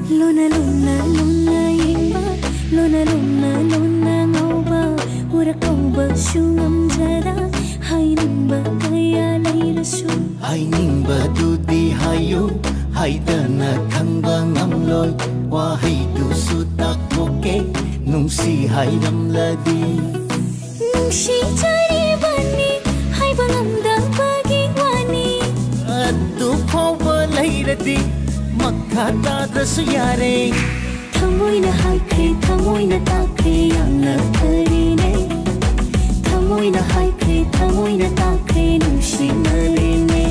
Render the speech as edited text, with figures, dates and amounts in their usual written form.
Luna luna luna yimba, luna luna luna ngauba, ura kauba shungam jara, hai nimba kaya leirasu. Hai nimba dudi hayu, hai dana khangba ngamloi, wa hai du su tak moke, nungsi hai namladi. Nungsi chari bani, hai bangamda bagi wani. Adu pauba leiradi. Makha tadrasu yare Thamoina haikre thamoina takre yamna karine Thamoina haikre thamoina takre nushi marine